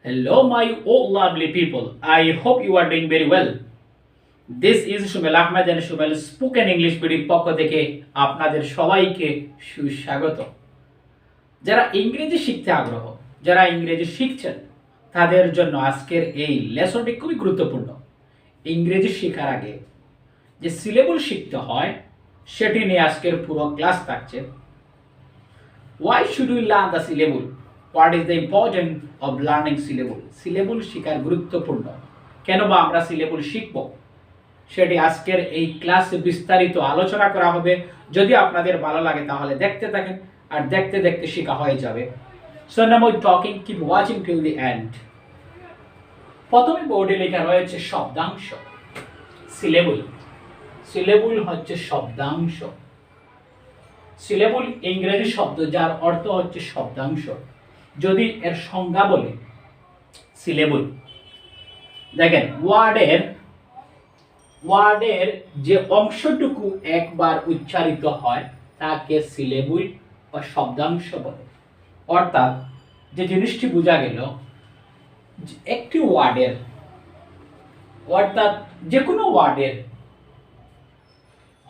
Hello, my all lovely people. I hope you are doing very well. This is Sumel Ahmed and Sumel Spoken English BD পক্ষ থেকে আপনাদের সবাইকে সুস্বাগত। যারা ইংরেজি শিখতে আগ্রহ, যারা ইংরেজি শিখছেন, তাদের জন্য আজকের এই লেসনটি খুবই গুরুত্বপূর্ণ। ইংরেজি শেখার আগে যে সিলেবল শিখতে হয় সেটি নিয়ে আজকের পুরো ক্লাস থাকছে। Why should we learn the syllable? What is the importance of learning syllable? Syllable শেখার গুরুত্বপূর্ণ। কেন বা আমরা সিলেবল শিখব? সেটি আজকের এই ক্লাসে বিস্তারিত আলোচনা করা হবে। যদি আপনাদের ভালো লাগে তাহলে দেখতে থাকেন, আর দেখতে দেখতে শেখা হয়ে যাবে। So now we're talking, keep watching till the end. প্রথমে বোর্ডে লেখা রয়েছে শব্দাংশ। সিলেবল। সিলেবল হচ্ছে শব্দাংশ। সিলেবল ইংরেজি শব্দ যার অর্থ হচ্ছে শব্দাংশ। যদি এর সংজ্ঞা বলে সিলেবল, দেখেন ওয়ার্ডের যে অংশটুকু একবার উচ্চারিত হয় তাকে সিলেবল বা শব্দাংশ বলে। অর্থাৎ যে জিনিসটি বোঝা গেল, একটি ওয়ার্ডের অর্থাৎ যে কোনো ওয়ার্ডের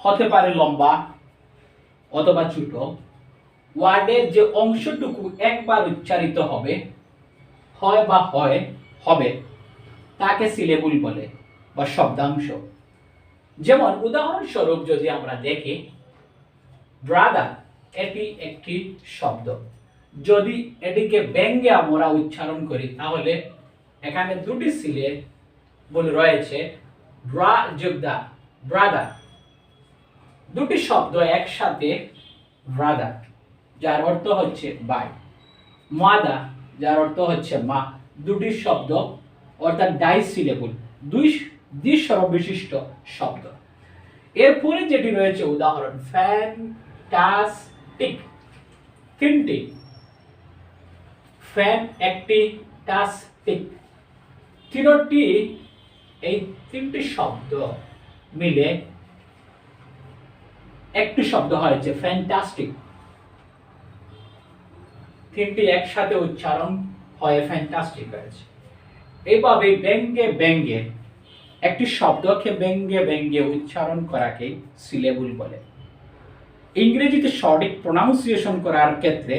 হতে পারে লম্বা অথবা ছোট, ওয়ার্ডের যে অংশটুকু একবার উচ্চারিত হবে তাকে সিলেবল বলে বা শব্দাংশ। যেমন উদাহরণস্বরূপ যদি আমরা দেখি, ব্রাদার এটি একটি শব্দ। যদি এটিকে ব্যঙ্গে আমরা উচ্চারণ করি তাহলে এখানে দুটি সিলেবল রয়েছে, ব্রা যোগ দা, ব্রাদার। দুটি শব্দ একসাথে, ব্রাদার যার অর্থ হচ্ছে ভাই, মাদা যার অর্থ হচ্ছে মা। দুটি শব্দ অর্থাৎ ডাইসিলেবল, দুই দ্বিস্বর বিশিষ্ট শব্দ। এরপরে যেটি রয়েছে উদাহরণ, ফ্যান্টাস্টিক। তিনটি, ফ্যান একটি, টাস্টিক তিনটি, এই তিনটি শব্দ মিলে একটি শব্দ হয়েছে ফ্যান্টাস্টিক। তিনটি একসাথে উচ্চারণ হয়ে ফ্যান্টাস্টিক হয়েছে। এইভাবে ব্যঙ্গে একটি শব্দকে ব্যঙ্গে উচ্চারণ করাকে সিলেবল বলে। ইংরেজিতে সঠিক প্রোনাউন্সিয়েশন করার ক্ষেত্রে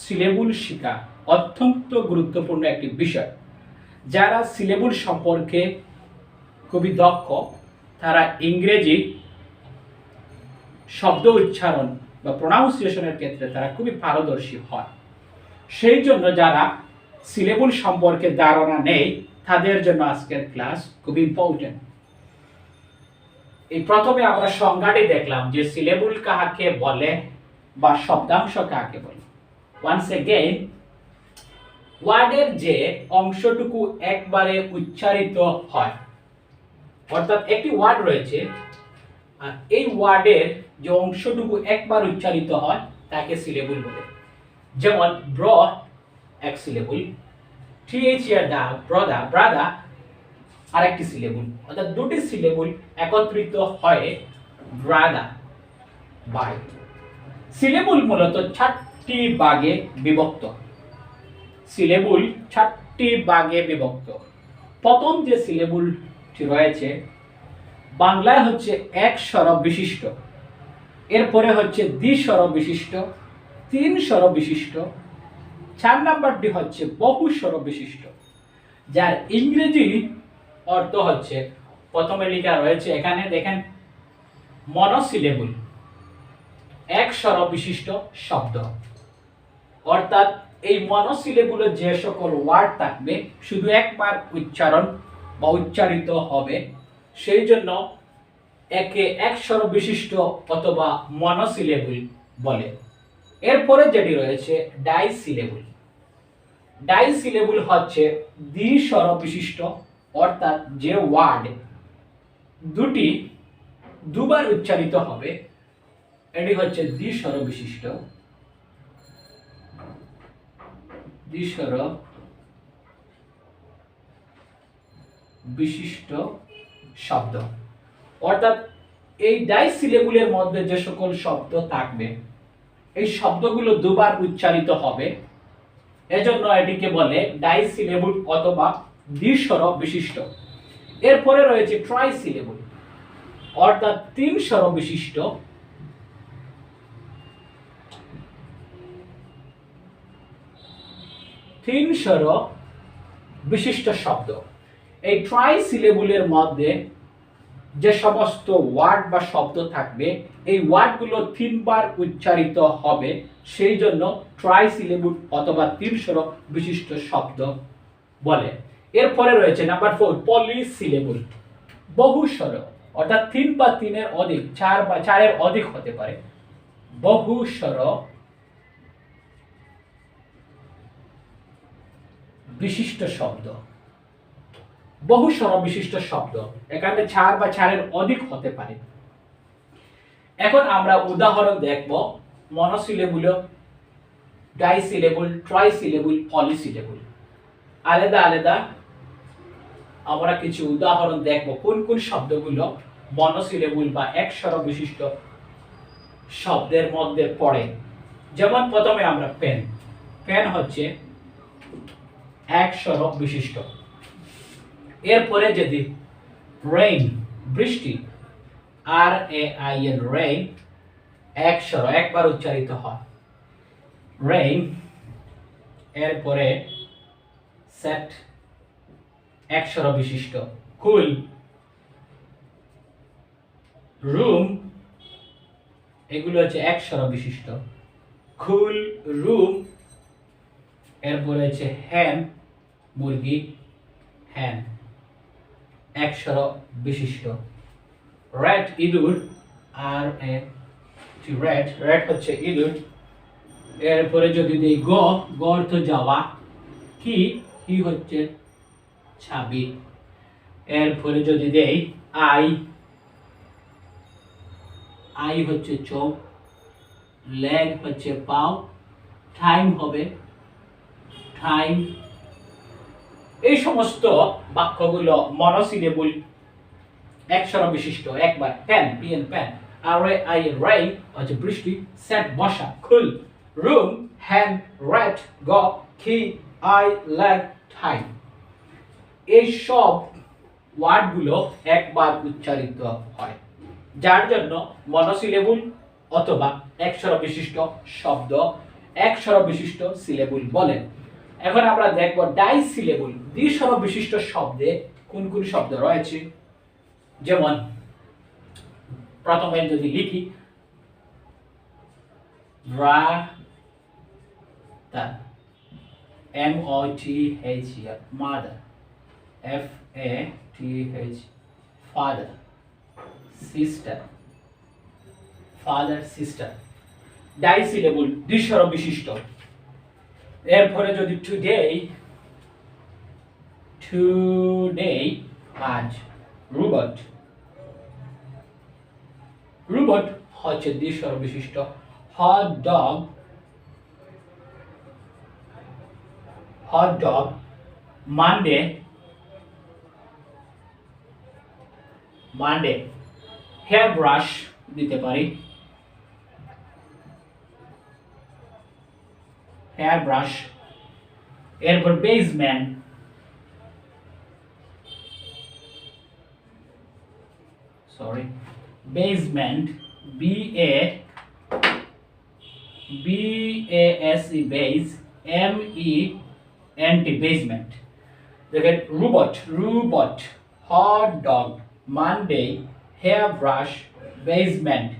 সিলেবল শেখা অত্যন্ত গুরুত্বপূর্ণ একটি বিষয়। যারা সিলেবল সম্পর্কে খুবই দক্ষ তারা ইংরেজি শব্দ উচ্চারণ বা প্রোনাউন্সিয়েশনের ক্ষেত্রে তারা খুবই পারদর্শী হয়। সেই জন্য যারা সিলেবল সম্পর্কে ধারণা নেই তাদের জন্য আজকের ক্লাস খুব ইম্পর্টেন্ট। এই প্রথমে আমরা সংজ্ঞাটি দেখলাম যে সিলেবল কাকে বলে বা শব্দাংশ কাকে বলে। ওয়ান্স এগেইন, ওয়ার্ডের যে অংশটুকু একবারে উচ্চারিত হয়, অর্থাৎ একটি ওয়ার্ড রয়েছে আর এই ওয়ার্ডের যে অংশটুকু একবার উচ্চারিত হয় তাকে সিলেবল বলে। যেমন ব্র এক সিলেবল, দা, ব্রাদা আরেকটি সিলেবল। অর্থাৎ দুটি সিলেবল একত্রিত হয় ব্রাদা, বাই। সিলেবল মূলত 4টি ভাগে বিভক্ত। সিলেবল 4টি ভাগে বিভক্ত। প্রথম যে সিলেবলটি রয়েছে বাংলায় হচ্ছে এক স্বর বিশিষ্ট, এরপরে হচ্ছে দ্বিস্বর বিশিষ্ট, 3 স্বর বিশিষ্ট, 4 নাম্বারটি হচ্ছে বহু স্বর বিশিষ্ট। যার ইংরেজি অর্থ হচ্ছে, প্রথমে লেখা রয়েছে এখানে দেখেন, মনোসিলেবল, এক স্বর বিশিষ্ট শব্দ। অর্থাৎ এই মনোসিলেবলের যে সকল ওয়ার্ড থাকবে শুধু একবার উচ্চারণ বা উচ্চারিত হবে, সেই জন্য একে এক স্বর বিশিষ্ট অথবা মনোসিলেবল বলে। এরপরে যেটি রয়েছে ডাইসিলেবল। ডাইসিলেবল হচ্ছে দ্বিস্বর বিশিষ্ট, অর্থাৎ যে ওয়ার্ড দুটি দুবার উচ্চারিত হবে এটি হচ্ছে দ্বিস্বর বিশিষ্ট, দ্বিস্বর বিশিষ্ট শব্দ। অর্থাৎ এই ডাইসিলেবলের মধ্যে যে সকল শব্দ থাকবে এই শব্দগুলো দুবার উচ্চারিত হবে এজন্য এটিকে বলে ডাইসিলেবল অথবা দ্বিস্বর বিশিষ্ট। এরপরে রয়েছে ট্রাইসিলেবল অর্থাৎ তিন স্বর বিশিষ্ট শব্দ। এই ট্রাইসিলেবলের মধ্যে যে সমস্ত ওয়ার্ড বা শব্দ থাকবে এই ওয়ার্ডগুলো তিনবার উচ্চারিত হবে, সেই জন্য ট্রাইসিলেবল অথবা তিন স্বর বিশিষ্ট শব্দ বলে। এরপরে রয়েছে নাম্বার 4 পলিসিলেবল, বহুস্বর অর্থাৎ 3 বা 3 এর অধিক, 4 বা 4 এর অধিক হতে পারে। বহুস্বর বিশিষ্ট শব্দ, বহুস্বর বিশিষ্ট শব্দ এখানে 4 বা 4 এর অধিক হতে পারে। এখন আমরা উদাহরণ দেখব মনোসিলেবল, ডাইসিলেবল, ট্রাইসিলেবল, পলিসিলেবল। আলাদা আলাদা আমরা কিছু উদাহরণ দেখব কোন কোন শব্দগুলো মনোসিলেবল বা এক স্বর বিশিষ্ট শব্দের মধ্যে পড়ে। যেমন প্রথমে আমরা পেন, পেন হচ্ছে এক স্বর বিশিষ্ট। এরপরে যদি রেইন, বৃষ্টি, আর এ আই এন, রেইন এক স্বর, একবার উচ্চারিত হয় রেইন। এরপরে সেট এক স্বর বিশিষ্ট, কুল, রুম এগুলো হচ্ছে এক স্বর বিশিষ্ট, কুল, রুম। এরপরে হচ্ছে হ্যান, মুরগি, হ্যান এক স্বর বিশিষ্ট। রেড, ইঁদুর, আর এ টি, রেড, রেড হচ্ছে ইঁদুর। এরপরে যদি দেই গো, গো অর্থ যাওয়া, কি, কি হচ্ছে চাবি। এরপরে যদি দেই আই, আই হচ্ছে চোখ, লেগ হচ্ছে পাও, টাইম হবে টাইম। এই সমস্ত বাক্যগুলো মনোসিলেবল এক স্বর বিশিষ্ট, একবার। Pen, P N, pen, R A I N, rain হচ্ছে বৃষ্টি, সেট বসা, cool, room, hand, red, go, key, eye, leg, time. এই সব ওয়ার্ডগুলো একবার উচ্চারিত হয়, যার জন্য মনোসিলেবল অথবা এক স্বর বিশিষ্ট শব্দ এক স্বর বিশিষ্ট সিলেবল বলে। এখন আমরা দেখব ডাইসিলেবল, দ্বিস্বর বিশিষ্ট শব্দে কোন কোন শব্দ রয়েছে। যেমন প্রথমে যদি লিখি mother, M-O-T-H-E-R, mother, F-A-T-H, father, sister, father, sister, ডাইসিলেবল দ্বিস্বর বিশিষ্ট। এরপরে যদি টুডে, টুডে আজ, রোবট, রোবট হচ্ছে দ্বিস্বর বিশিষ্ট। Hot dog, hot dog, Monday, Monday, hair brush দিতে পারি, হেয়ার ব্রাশ। এরপর basement, sorry basement, B-A-S-E, base, M-E-N-T, basement. দেখেন robot, robot, hot dog, Monday, hair brush, basement,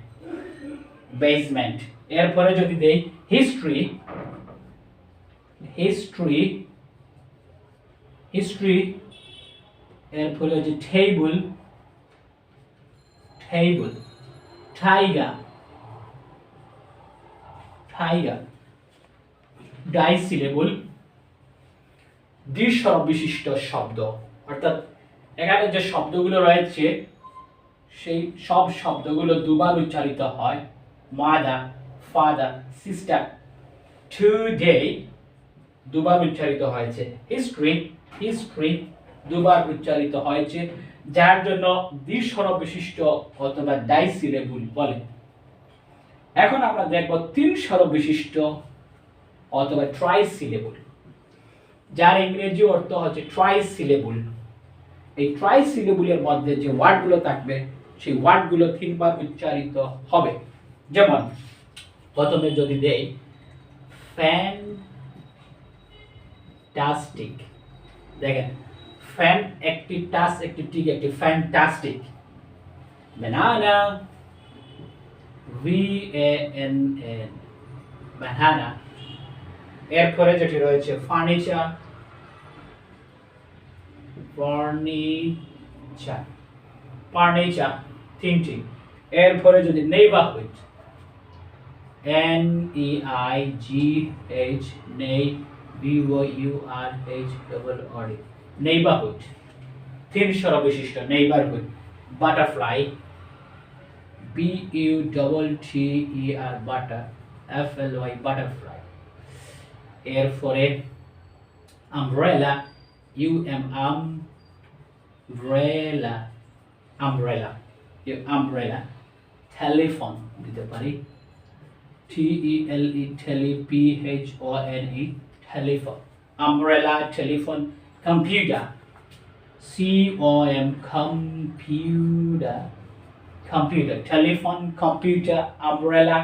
basement. এরপরে যদি দেই হিস্ট্রি, হিস্ট্রি, হিস্ট্রি। এরপরে হচ্ছে table, table, tiger, tiger. Disyllable দ্বিস্বর বিশিষ্ট শব্দ, অর্থাৎ এখানে যে শব্দগুলো রয়েছে সেই সব শব্দগুলো দুবার উচ্চারিত হয়। Mother, father, sister. টুডে দুবার উচ্চারিত হয়েছে। হিস্ট্রি, হিস্ট্রি দুবার উচ্চারিত হয়েছে, যার জন্য দ্বিস্বর বিশিষ্ট অথবা ডাইসিলেবল বলে। এখন আমরা দেখব তিন স্বর বিশিষ্ট অথবা ট্রাইসিলেবল। যার ইংরেজি অর্থ হচ্ছে ট্রাইসিলেবল। এই ট্রাইসিলেবলের মধ্যে যে ওয়ার্ডগুলো থাকবে সেই ওয়ার্ডগুলো 3 বার উচ্চারিত হবে। যেমন প্রথমে যদি দেই ফ্যান্টাস্টিক, দেখেন ফ্যান একটি টাস একটি টিক একটি ফ্যান্টাস্টিক। Banana, VANN banana. এরপরে যেটি রয়েছে ফার্নিচার, ফার্নিচার ফার্নিচার তিনটি। এরপরে যদি neighbourhood, NEIGH neigh BOURHOOD neighbourhood, 3 স্বর বিশিষ্ট neighbourhood. Butterfly, BUTTER butter FLY butterfly. এরপরে umbrella, umbrella umbrella umbrella. Telephone দিতে পারি TELE PHONE telephone umbrella telephone. Computer computer computer telephone computer umbrella.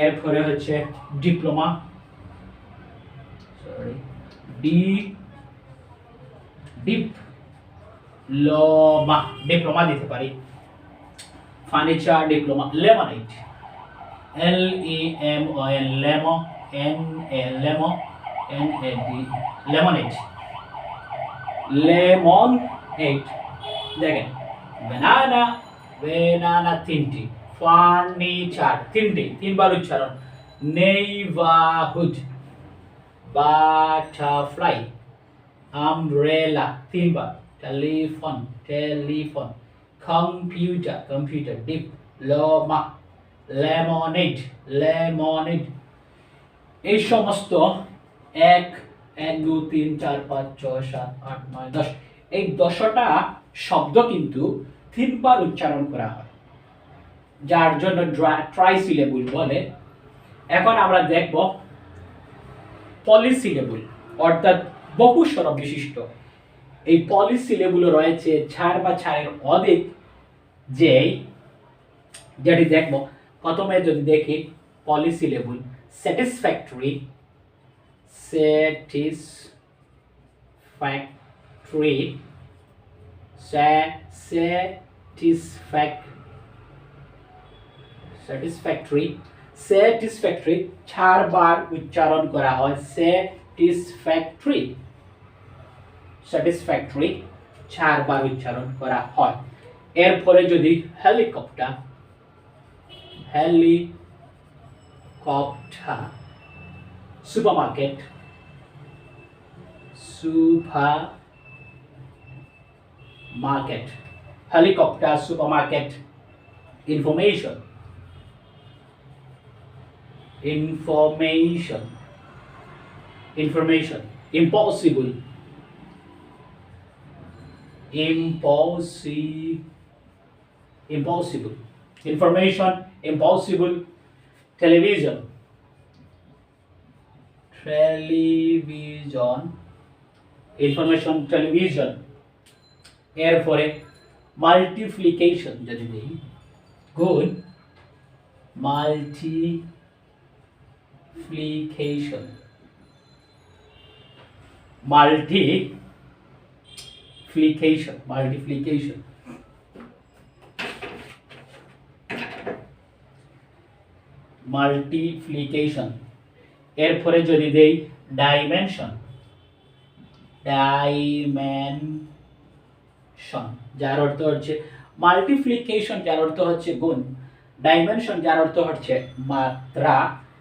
এরপরে হচ্ছে ডিপ্লোমা, ডিপ্লোমা দিতে পারি। Furniture diploma. Lemonade, LEMON lemon NAD lemonade lemonade. দেখেন banana তিনটি, furniture তিনটি 3 বার উচ্চারণ। নেইবারহুড, বাটারফ্লাই, আমব্রেলা 3 বার। Telephone computer diploma, lemonade. এই সমস্ত 1 2 3 4 5 6 7 8 9 10 এই 10টা শব্দ কিন্তু 3 বার উচ্চারণ করা হয়, যার জন্য ট্রাইসিলেবল বলে। এখন আমরা দেখব পলিসিলেবল অর্থাৎ বহু স্বর বিশিষ্ট। এই পলিসিলেবল রয়েছে 4 বা 4 এর অধিক, যেটি দেখব। প্রথমে যদি দেখি পলিসিলেবল, স্যাটিসফ্যাক্টরি স্যাটিসফ্যাক্টরি 4 বার উচ্চারণ করা হয়। স্যাটিসফ্যাক্টরি 4 বার উচ্চারণ করা হয়। এরপরে যদি helicopter supermarket helicopter supermarket. Information impossible information impossible। television information television। এরপরে মাল্টিপ্লিকেশন যদি দিই, গুণ মাল্টিপ্লিকেশন মাল্টিপ্লিকেশন। এরপরে যদি দেই ডাইমেনশন যার অর্থ হচ্ছে মাল্টিপ্লিকেশন, যার অর্থ হচ্ছে গুণ। ডাইমেনশন যার অর্থ হচ্ছে মাত্রা।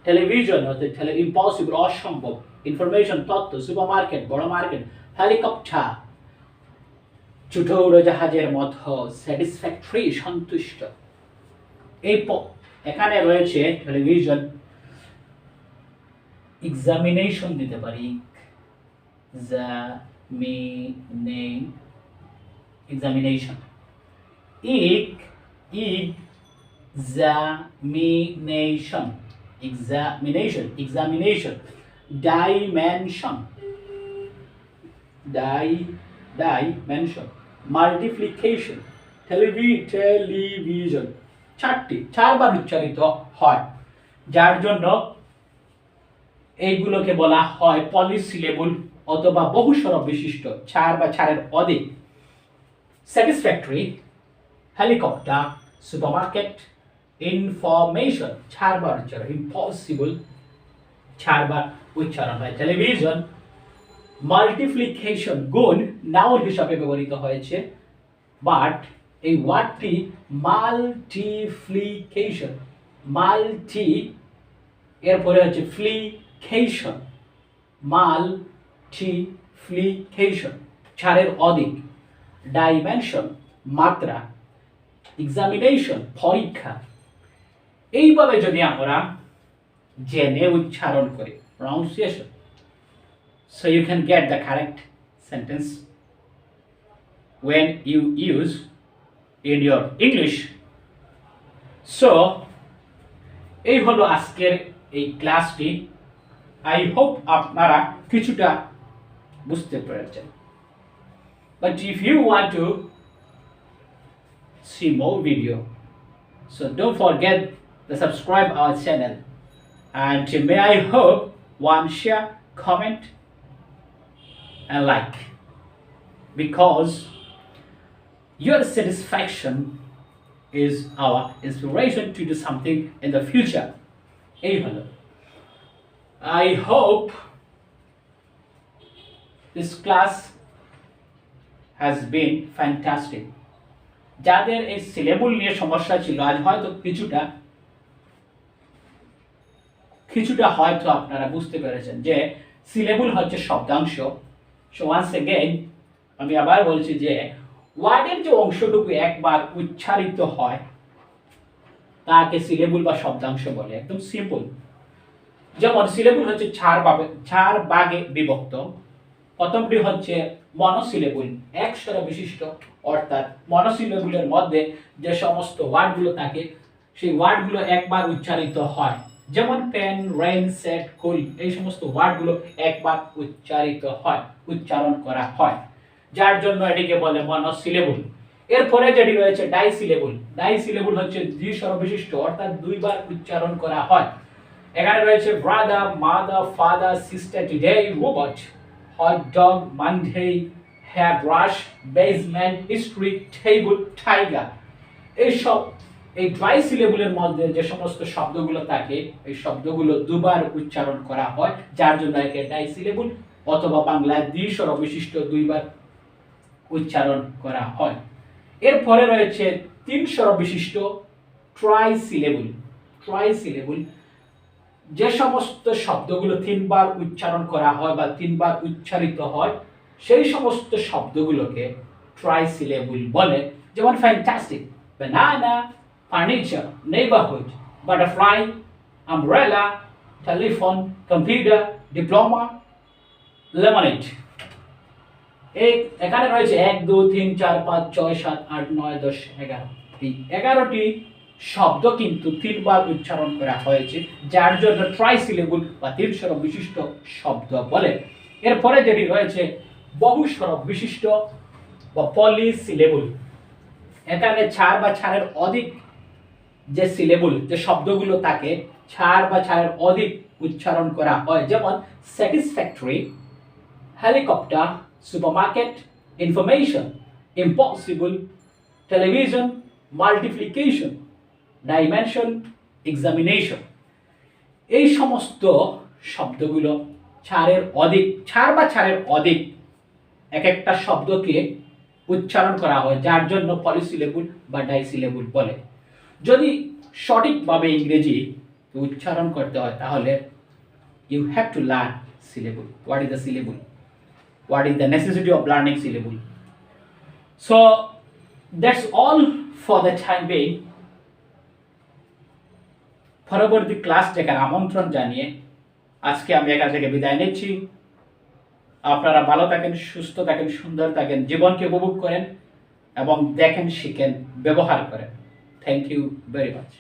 টেলিভিশন হচ্ছে ইম্পসিবল অসম্ভব। ইনফরমেশন তথ্য। সুপারমার্কেট বড় মার্কেট। হেলিকপ্টার ছোট উড়োজাহাজের মতো। স্যাটিসফ্যাক্টরি সন্তুষ্ট। এই এখানে রয়েছে টেলিভিশন। এক্সামিনেশন দিতে পারি, examination examination dimension dimension, multiplication, television, চারবার উচ্চারিত হয়, যার জন্য এইগুলোকে বলা হয় পলিসিলেবল অথবা বহুস্বর বিশিষ্ট, চার বা চারের অধিক। স্যাটিসফ্যাক্টরি, হেলিকপ্টার, সুপারমার্কেট, ইনফরমেশন, চারবার উচ্চারণ। ইম্পসিবল, চারবার উচ্চারণ হয়। টেলিভিশন, মাল্টিপ্লিকেশন, গুণ নাউন হিসাবে ব্যবহৃত হয়েছে, বাট এই ওয়ার্ডটি মাল্টিপ্লিকেশন, মাল্টি এরপরে হচ্ছে ফ্লিকেশন, মাল্টিপ্লিকেশন, চারের অধিক। ডাইমেনশন, মাত্রা। এক্সামিনেশন, পরীক্ষা। এইভাবে যদি আমরা জেনে উচ্চারণ করি, pronunciation, so you can get the correct sentence when you use in your English. So এই হলো আজকের এই ক্লাসটি। আই হোপ আপনারা কিছুটা বুঝতে পেরেছেন। But if you want to see more video, so don't forget to subscribe our channel, and may I hope one share, comment and like, because your satisfaction is our inspiration to do something in the future. I hope this class has been fantastic. যাদের এই syllable নিয়ে সমস্যা ছিল, আজ হয়তো কিছুটা হয়তো আপনারা বুঝতে পেরেছেন যে সিলেবল হচ্ছে শব্দাংশ। সো ওয়ান্স এগেইন আমি আবার বলছি যে ওয়ার্ডের যে অংশটুকু একবার উচ্চারিত হয় তাকে সিলেবল বা শব্দাংশ বলে। একদম সিম্পল। যেমন সিলেবল হচ্ছে চার ভাগে বিভক্ত। প্রথমটি হচ্ছে মনোসিলেবল, এক স্বর বিশিষ্ট, অর্থাৎ মনোসিলেবলের মধ্যে যে সমস্ত ওয়ার্ডগুলো থাকে সেই ওয়ার্ডগুলো একবার উচ্চারিত হয়। যেমন পেন, রেইন, সেট, কুল, এই সমস্ত ওয়ার্ডগুলো একবার উচ্চারণ করা হয়, যার জন্য এটিকে বলে মনোসিলেবল। এরপরে যেটি রয়েছে ডাইসিলেবল হচ্ছে দ্বিস্বর বিশিষ্ট, অর্থাৎ দুইবার উচ্চারণ করা হয়। এখানে রয়েছে brother, mother, father, sister, today, robot, hot dog, Monday, hair brush, basement, history, table, tiger. এই ট্রাইসিলেবলের মধ্যে যে সমস্ত শব্দগুলো থাকে এই শব্দগুলো দুবার উচ্চারণ করা হয়, যার জন্য একে ডাইসিলেবল অথবা বাংলায় দ্বিস্বর বিশিষ্ট, দুইবার উচ্চারণ করা হয়। এরপরে রয়েছে তিন স্বর বিশিষ্ট ট্রাইসিলেবল, যে সমস্ত শব্দগুলো তিনবার উচ্চারণ করা হয় বা তিনবার উচ্চারিত হয় সেই সমস্ত শব্দগুলোকে ট্রাইসিলেবল বলে। যেমন fantastic, banana, furniture, neighbourhood, butterfly, umbrella, telephone, computer, diploma, lemonade. এখানে রয়েছে 1 2 3 4 5 6 7 8 9 10 11। এই 11টি শব্দ কিন্তু তিনবার উচ্চারণ করা হয়েছে, যার জন্য ট্রাইসিলেবল বা তিন স্বর বিশিষ্ট শব্দ বলে। এরপরে যেটি রয়েছে বহুস্বর বিশিষ্ট বা পলিসিলেবল। এখানে চার বা চারের অধিক যে সিলেবল, যে শব্দগুলো থাকে, চার বা চারের অধিক উচ্চারণ করা হয়। যেমন satisfactory, helicopter, supermarket, information, impossible, television, multiplication, dimension, examination. এই সমস্ত শব্দগুলো চার বা চারের অধিক এক একটা শব্দকে উচ্চারণ করা হয়, যার জন্য পলিসিলেবল বা ডাইসিলেবল বলে। যদি সঠিকভাবে ইংরেজি উচ্চারণ করতে হয় তাহলে you have to learn syllable. What is the syllable? What is the necessity of learning syllable? So that's all for the time being. পরবর্তী ক্লাস দেখার আমন্ত্রণ জানিয়ে আজকে আমি এখান থেকে বিদায় নিচ্ছি। আপনারা ভালো থাকেন, সুস্থ থাকেন, সুন্দর থাকেন, জীবনকে উপভোগ করেন এবং দেখেন, শিখেন, ব্যবহার করেন। Thank you very much.